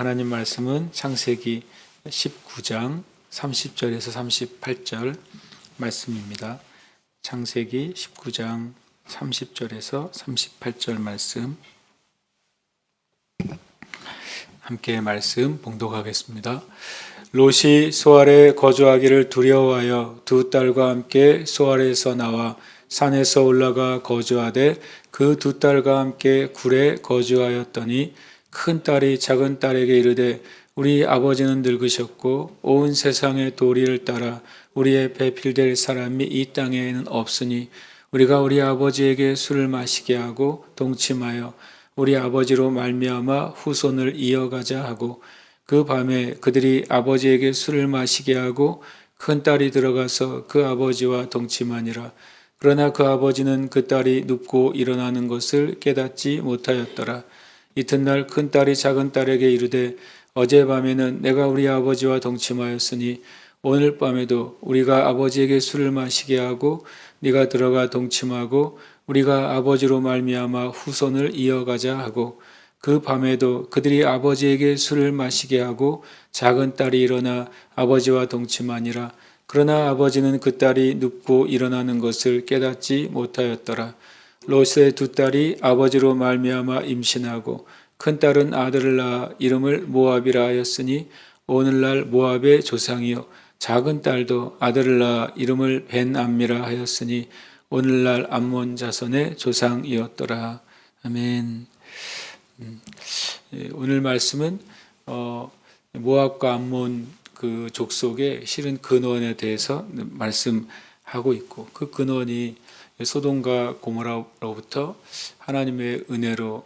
하나님 말씀은 창세기 19장 30절에서 38절 말씀입니다. 창세기 19장 30절에서 38절 말씀 함께 말씀 봉독하겠습니다. 롯이 소알에 거주하기를 두려워하여 두 딸과 함께 소알에서 나와 산에서 올라가 거주하되 그 두 딸과 함께 굴에 거주하였더니 큰 딸이 작은 딸에게 이르되 우리 아버지는 늙으셨고 온 세상의 도리를 따라 우리의 배필될 사람이 이 땅에는 없으니 우리가 우리 아버지에게 술을 마시게 하고 동침하여 우리 아버지로 말미암아 후손을 이어가자 하고 그 밤에 그들이 아버지에게 술을 마시게 하고 큰 딸이 들어가서 그 아버지와 동침하니라. 그러나 그 아버지는 그 딸이 눕고 일어나는 것을 깨닫지 못하였더라. 이튿날 큰 딸이 작은 딸에게 이르되 어젯밤에는 내가 우리 아버지와 동침하였으니 오늘 밤에도 우리가 아버지에게 술을 마시게 하고 네가 들어가 동침하고 우리가 아버지로 말미암아 후손을 이어가자 하고 그 밤에도 그들이 아버지에게 술을 마시게 하고 작은 딸이 일어나 아버지와 동침하니라. 그러나 아버지는 그 딸이 눕고 일어나는 것을 깨닫지 못하였더라. 롯의 두 딸이 아버지로 말미암아 임신하고 큰 딸은 아들을 낳아 이름을 모압이라 하였으니 오늘날 모압의 조상이요 작은 딸도 아들을 낳아 이름을 벤암미라 하였으니 오늘날 암몬 자손의 조상이었더라. 아멘. 오늘 말씀은 모압과 암몬 그 족속의 실은 근원에 대해서 말씀하고 있고 그 근원이 소돔과 고모라로부터 하나님의 은혜로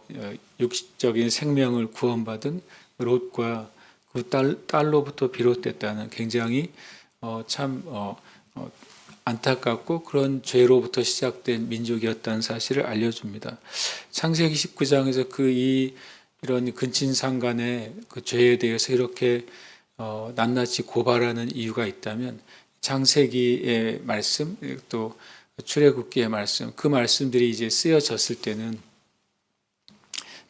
육적인 생명을 구원받은 롯과 그 딸로부터 비롯됐다는 굉장히 참 안타깝고 그런 죄로부터 시작된 민족이었다는 사실을 알려줍니다. 창세기 19장에서 이런 근친상간의 그 죄에 대해서 이렇게 낱낱이 고발하는 이유가 있다면 창세기의 말씀 또 출애굽기의 말씀 그 말씀들이 이제 쓰여졌을 때는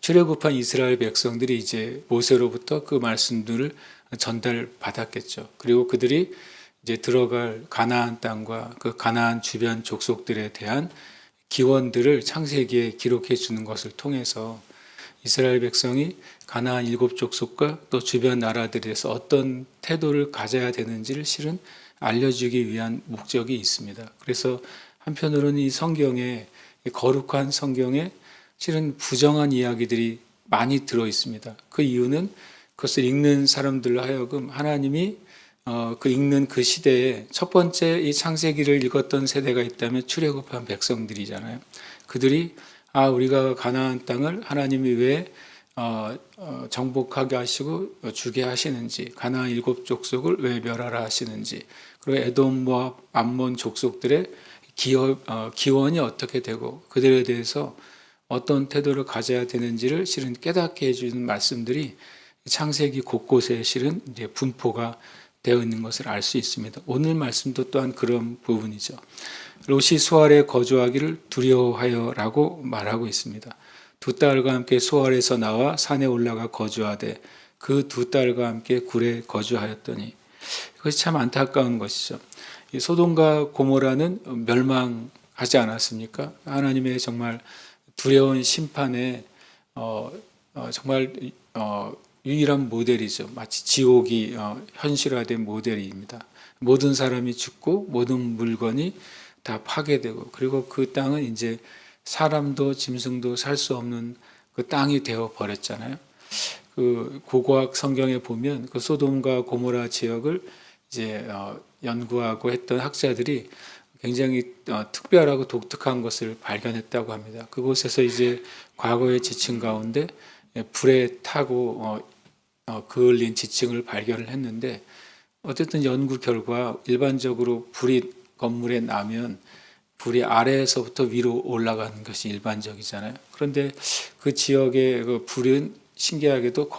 출애굽한 이스라엘 백성들이 이제 모세로부터 그 말씀들을 전달받았겠죠. 그리고 그들이 이제 들어갈 가나안 땅과 그 가나안 주변 족속들에 대한 기원들을 창세기에 기록해 주는 것을 통해서 이스라엘 백성이 가나안 7족속과 또 주변 나라들에서 어떤 태도를 가져야 되는지를 실은 알려주기 위한 목적이 있습니다. 그래서 한편으로는 이 성경에 거룩한 성경에 실은 부정한 이야기들이 많이 들어 있습니다. 그 이유는 그것을 읽는 사람들로 하여금 하나님이 그 읽는 그 시대에 첫 번째 이 창세기를 읽었던 세대가 있다면 출애굽한 백성들이잖아요. 그들이 우리가 가나안 땅을 하나님이 왜 정복하게 하시고 주게 하시는지, 가나안 7족속을 왜 멸하라 하시는지, 그리고 에돔, 모압, 암몬 족속들의 기원이 어떻게 되고 그들에 대해서 어떤 태도를 가져야 되는지를 실은 깨닫게 해주는 말씀들이 창세기 곳곳에 실은 이제 분포가 되어 있는 것을 알 수 있습니다. 오늘 말씀도 또한 그런 부분이죠. 롯이 소알에 거주하기를 두려워하여라고 말하고 있습니다. 두 딸과 함께 소알에서 나와 산에 올라가 거주하되 그 두 딸과 함께 굴에 거주하였더니 이것이 참 안타까운 것이죠. 이 소돔과 고모라는 멸망하지 않았습니까? 하나님의 정말 두려운 심판에 정말 유일한 모델이죠. 마치 지옥이 현실화된 모델입니다. 모든 사람이 죽고 모든 물건이 다 파괴되고 그리고 그 땅은 이제 사람도 짐승도 살 수 없는 그 땅이 되어 버렸잖아요. 그 고고학 성경에 보면 그 소돔과 고모라 지역을 이제 연구하고 했던 학자들이 굉장히 특별하고 독특한 것을 발견했다고 합니다. 그곳에서 이제 과거의 지층 가운데 불에 타고 그을린 지층을 발견을 했는데 어쨌든 연구 결과 일반적으로 불이 건물에 나면 불이 아래에서부터 위로 올라가는 것이 일반적이잖아요. 그런데 그 지역의 그 불은 신기하게도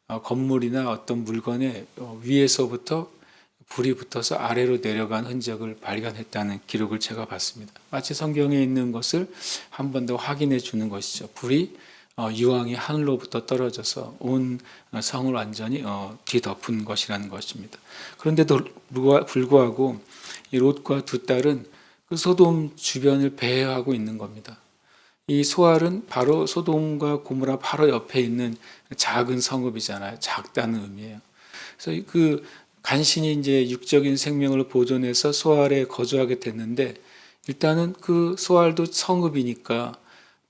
건물이나 어떤 물건에 위에서부터 불이 붙어서 아래로 내려간 흔적을 발견했다는 기록을 제가 봤습니다. 마치 성경에 있는 것을 한 번 더 확인해 주는 것이죠. 불이 유황이 하늘로부터 떨어져서 온 성을 완전히 뒤덮은 것이라는 것입니다. 그런데도 불구하고 이 롯과 두 딸은 그 소돔 주변을 배회하고 있는 겁니다. 이 소알은 바로 소돔과 고모라 바로 옆에 있는 작은 성읍이잖아요. 작다는 의미예요. 그래서 그 간신히 이제 육적인 생명을 보존해서 소알에 거주하게 됐는데, 일단은 그 소알도 성읍이니까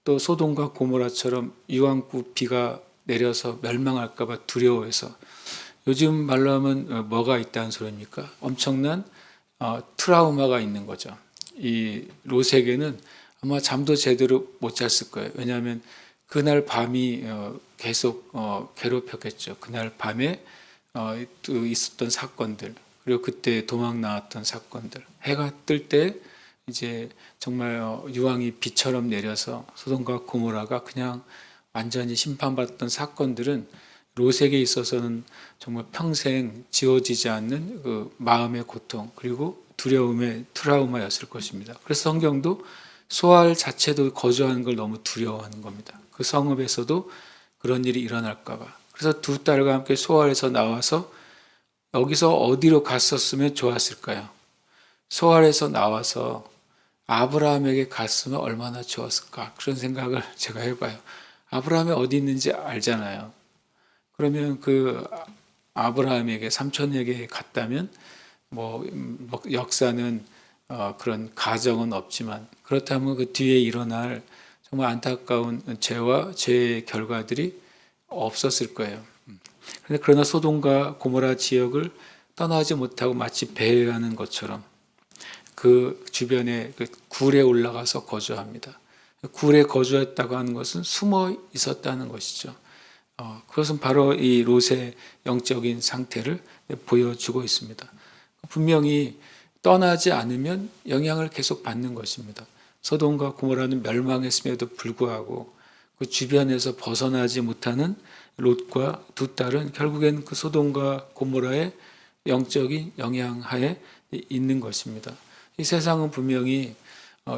또 소돔과 고모라처럼 유황구 비가 내려서 멸망할까봐 두려워해서, 요즘 말로 하면 뭐가 있다는 소리입니까? 엄청난 트라우마가 있는 거죠. 이 롯에게는 아마 잠도 제대로 못 잤을 거예요. 왜냐하면 그날 밤이 계속 괴롭혔겠죠. 그날 밤에 또 있었던 사건들, 그리고 그때 도망 나왔던 사건들, 해가 뜰 때 이제 정말 유황이 비처럼 내려서 소돔과 고모라가 그냥 완전히 심판받았던 사건들은 롯에게 있어서는 정말 평생 지워지지 않는 그 마음의 고통, 그리고 두려움의 트라우마였을 것입니다. 그래서 성경도 소알 자체도 거주하는 걸 너무 두려워하는 겁니다. 그 성읍에서도 그런 일이 일어날까 봐. 그래서 두 딸과 함께 소알에서 나와서 여기서 어디로 갔었으면 좋았을까요? 소알에서 나와서 아브라함에게 갔으면 얼마나 좋았을까? 그런 생각을 제가 해봐요. 아브라함이 어디 있는지 알잖아요. 그러면 그 아브라함에게, 삼촌에게 갔다면 뭐 역사는 그런 가정은 없지만, 그렇다면 그 뒤에 일어날 정말 안타까운 죄와 죄의 결과들이 없었을 거예요. 그러나 소돔과 고모라 지역을 떠나지 못하고 마치 배회하는 것처럼 그 주변에 그 굴에 올라가서 거주합니다. 굴에 거주했다고 하는 것은 숨어 있었다는 것이죠. 그것은 바로 이 롯의 영적인 상태를 보여주고 있습니다. 분명히 떠나지 않으면 영향을 계속 받는 것입니다. 소돔과 고모라는 멸망했음에도 불구하고 그 주변에서 벗어나지 못하는 롯과 두 딸은 결국엔 그 소돔과 고모라의 영적인 영향하에 있는 것입니다. 이 세상은 분명히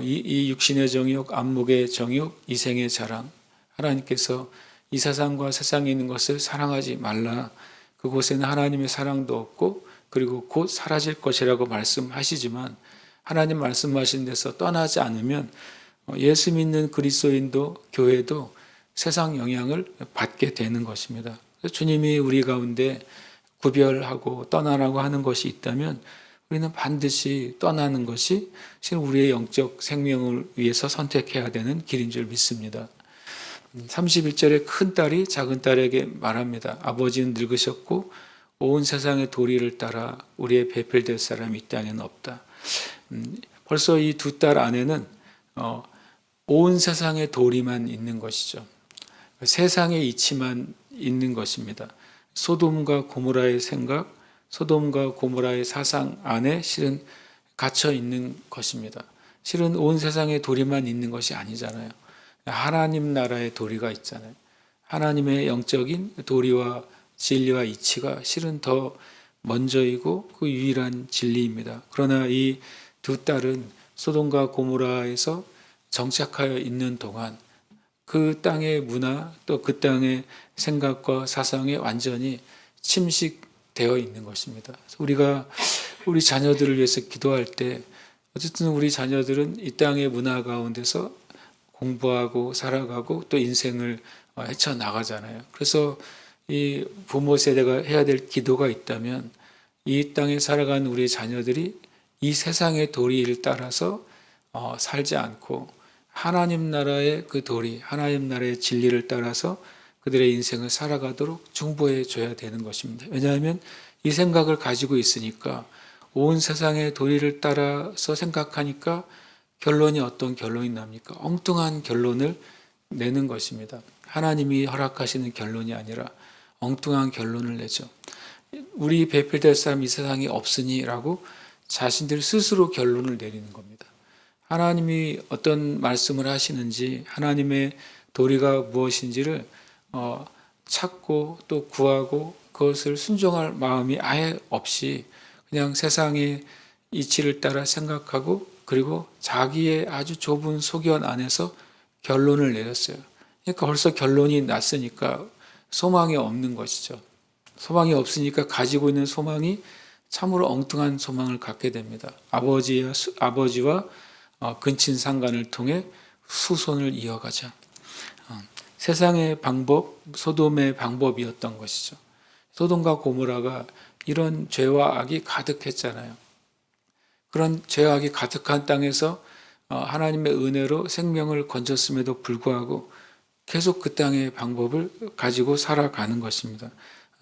이 육신의 정욕, 안목의 정욕, 이생의 자랑, 하나님께서 이 세상과 세상에 있는 것을 사랑하지 말라, 그곳에는 하나님의 사랑도 없고 그리고 곧 사라질 것이라고 말씀하시지만, 하나님 말씀하신 데서 떠나지 않으면 예수 믿는 그리스도인도 교회도 세상 영향을 받게 되는 것입니다. 주님이 우리 가운데 구별하고 떠나라고 하는 것이 있다면 우리는 반드시 떠나는 것이 실은 우리의 영적 생명을 위해서 선택해야 되는 길인 줄 믿습니다. 31절에 큰 딸이 작은 딸에게 말합니다. 아버지는 늙으셨고 온 세상의 도리를 따라 우리의 배필될 사람이 이 땅에는 없다. 벌써 이 두 딸 안에는 온 세상의 도리만 있는 것이죠. 세상의 이치만 있는 것입니다. 소돔과 고모라의 생각, 소돔과 고모라의 사상 안에 실은 갇혀 있는 것입니다. 실은 온 세상의 도리만 있는 것이 아니잖아요. 하나님 나라의 도리가 있잖아요. 하나님의 영적인 도리와 진리와 이치가 실은 더 먼저이고 그 유일한 진리입니다. 그러나 이 두 딸은 소돔과 고모라에서 정착하여 있는 동안 그 땅의 문화, 또 그 땅의 생각과 사상에 완전히 침식되어 있는 것입니다. 우리가 우리 자녀들을 위해서 기도할 때 어쨌든 우리 자녀들은 이 땅의 문화 가운데서 공부하고 살아가고 또 인생을 헤쳐나가잖아요. 그래서 이 부모 세대가 해야 될 기도가 있다면 이 땅에 살아가는 우리 자녀들이 이 세상의 도리를 따라서 살지 않고 하나님 나라의 그 도리, 하나님 나라의 진리를 따라서 그들의 인생을 살아가도록 중보해 줘야 되는 것입니다. 왜냐하면 이 생각을 가지고 있으니까 온 세상의 도리를 따라서 생각하니까 결론이 어떤 결론이 납니까? 엉뚱한 결론을 내는 것입니다. 하나님이 허락하시는 결론이 아니라 엉뚱한 결론을 내죠. 우리 배필될 사람 이 세상에 없으니라고 자신들 스스로 결론을 내리는 겁니다. 하나님이 어떤 말씀을 하시는지, 하나님의 도리가 무엇인지를 찾고 또 구하고 그것을 순종할 마음이 아예 없이 그냥 세상의 이치를 따라 생각하고 그리고 자기의 아주 좁은 소견 안에서 결론을 내렸어요. 그러니까 벌써 결론이 났으니까 소망이 없는 것이죠. 소망이 없으니까 가지고 있는 소망이 참으로 엉뚱한 소망을 갖게 됩니다. 아버지와 근친상간을 통해 후손을 이어가자. 세상의 방법, 소돔의 방법이었던 것이죠. 소돔과 고모라가 이런 죄와 악이 가득했잖아요. 그런 죄와 악이 가득한 땅에서 하나님의 은혜로 생명을 건졌음에도 불구하고 계속 그 땅의 방법을 가지고 살아가는 것입니다.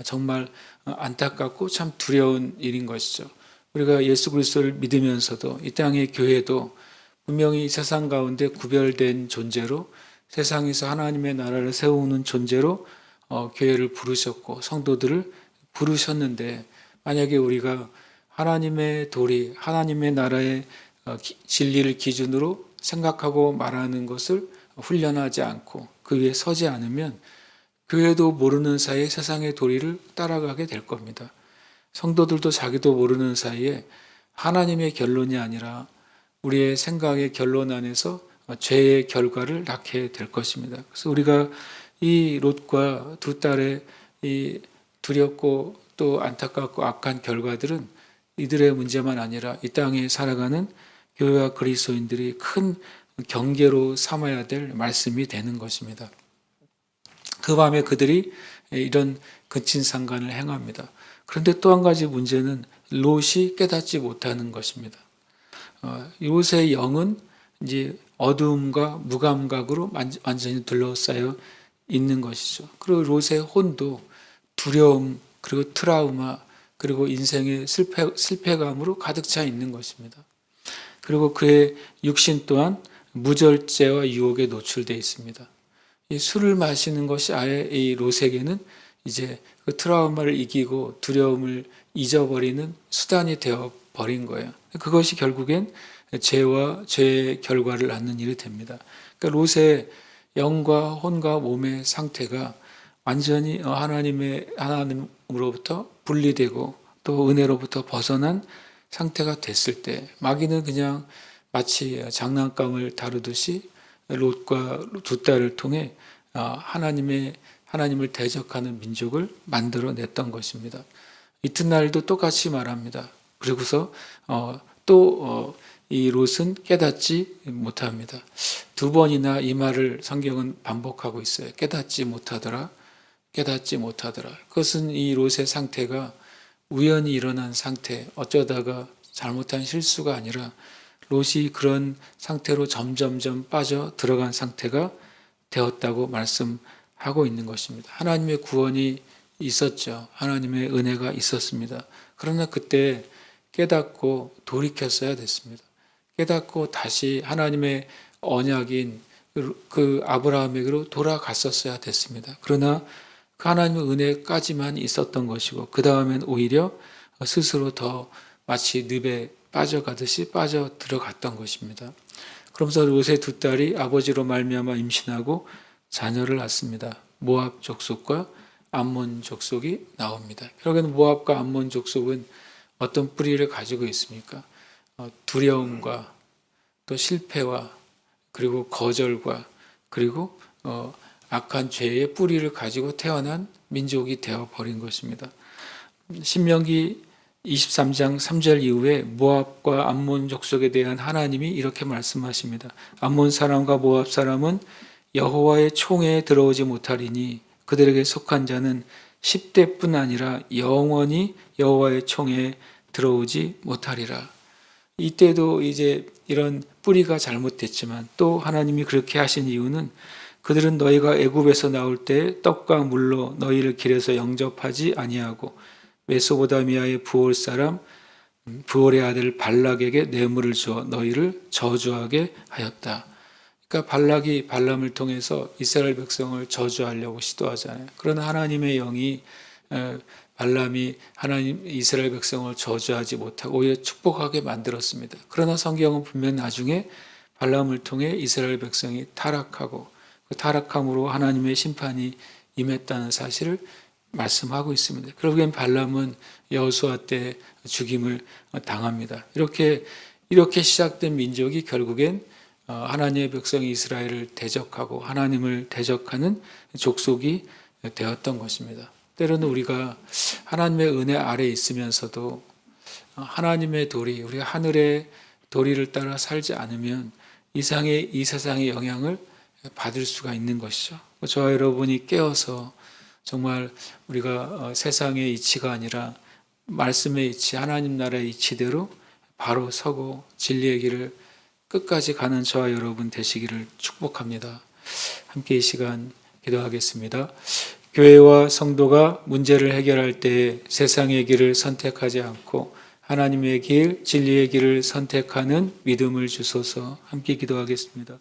정말 안타깝고 참 두려운 일인 것이죠. 우리가 예수 그리스도를 믿으면서도 이 땅의 교회도 분명히 세상 가운데 구별된 존재로 세상에서 하나님의 나라를 세우는 존재로 교회를 부르셨고 성도들을 부르셨는데, 만약에 우리가 하나님의 도리, 하나님의 나라의 진리를 기준으로 생각하고 말하는 것을 훈련하지 않고 그 위에 서지 않으면 교회도 모르는 사이에 세상의 도리를 따라가게 될 겁니다. 성도들도 자기도 모르는 사이에 하나님의 결론이 아니라 우리의 생각의 결론 안에서 죄의 결과를 낳게 될 것입니다. 그래서 우리가 이 롯과 두 딸의 이 두렵고 또 안타깝고 악한 결과들은 이들의 문제만 아니라 이 땅에 살아가는 교회와 그리스도인들이 큰 경계로 삼아야 될 말씀이 되는 것입니다. 그 밤에 그들이 이런 근친상간을 행합니다. 그런데 또 한 가지 문제는 롯이 깨닫지 못하는 것입니다. 롯의 영은 이제 어두움과 무감각으로 완전히 둘러싸여 있는 것이죠. 그리고 롯의 혼도 두려움, 그리고 트라우마, 그리고 인생의 실패감으로 가득 차 있는 것입니다. 그리고 그의 육신 또한 무절제와 유혹에 노출되어 있습니다. 이 술을 마시는 것이 아예 이 롯에게는 이제 그 트라우마를 이기고 두려움을 잊어버리는 수단이 되어 버린 거예요. 그것이 결국엔 죄와 죄의 결과를 낳는 일이 됩니다. 그러니까 롯의 영과 혼과 몸의 상태가 완전히 하나님으로부터 분리되고 또 은혜로부터 벗어난 상태가 됐을 때, 마귀는 그냥 마치 장난감을 다루듯이 롯과 두 딸을 통해 하나님을 대적하는 민족을 만들어냈던 것입니다. 이튿날도 똑같이 말합니다. 그리고서 또 이 롯은 깨닫지 못합니다. 두 번이나 이 말을 성경은 반복하고 있어요. 깨닫지 못하더라. 깨닫지 못하더라. 그것은 이 롯의 상태가 우연히 일어난 상태, 어쩌다가 잘못한 실수가 아니라 롯이 그런 상태로 점점점 빠져 들어간 상태가 되었다고 말씀하고 있는 것입니다. 하나님의 구원이 있었죠. 하나님의 은혜가 있었습니다. 그러나 그때 깨닫고 돌이켰어야 됐습니다. 깨닫고 다시 하나님의 언약인 그 아브라함에게로 돌아갔었어야 됐습니다. 그러나 그 하나님의 은혜까지만 있었던 것이고 그 다음엔 오히려 스스로 더 마치 늪에 빠져가듯이 빠져 들어갔던 것입니다. 그러면서 롯의 두 딸이 아버지로 말미암아 임신하고 자녀를 낳습니다. 모압 족속과 암몬 족속이 나옵니다. 결국에는 모압과 암몬 족속은 어떤 뿌리를 가지고 있습니까? 두려움과 또 실패와 그리고 거절과 그리고 악한 죄의 뿌리를 가지고 태어난 민족이 되어버린 것입니다. 신명기 23장 3절 이후에 모압과 암몬 족속에 대한 하나님이 이렇게 말씀하십니다. 암몬 사람과 모압 사람은 여호와의 총회에 들어오지 못하리니 그들에게 속한 자는 10대뿐 아니라 영원히 여호와의 총회에 들어오지 못하리라. 이때도 이제 이런 뿌리가 잘못됐지만 또 하나님이 그렇게 하신 이유는 그들은 너희가 애굽에서 나올 때 떡과 물로 너희를 길에서 영접하지 아니하고 메소보다미아의 부올 사람 부올의 아들 발락에게 뇌물을 주어 너희를 저주하게 하였다. 그러니까 발락이 발람을 통해서 이스라엘 백성을 저주하려고 시도하잖아요. 그러나 하나님의 영이 발람이 이스라엘 백성을 저주하지 못하고 오히려 축복하게 만들었습니다. 그러나 성경은 분명 나중에 발람을 통해 이스라엘 백성이 타락하고 그 타락함으로 하나님의 심판이 임했다는 사실을 말씀하고 있습니다. 결국엔 발람은 여호수아 때 죽임을 당합니다. 이렇게 시작된 민족이 결국엔 하나님의 백성 이스라엘을 대적하고 하나님을 대적하는 족속이 되었던 것입니다. 때로는 우리가 하나님의 은혜 아래에 있으면서도 하나님의 도리, 우리 하늘의 도리를 따라 살지 않으면 이 세상의 영향을 받을 수가 있는 것이죠. 저와 여러분이 깨어서 정말 우리가 세상의 이치가 아니라 말씀의 이치, 하나님 나라의 이치대로 바로 서고 진리의 길을 끝까지 가는 저와 여러분 되시기를 축복합니다. 함께 이 시간 기도하겠습니다. 교회와 성도가 문제를 해결할 때 세상의 길을 선택하지 않고 하나님의 길, 진리의 길을 선택하는 믿음을 주소서. 함께 기도하겠습니다.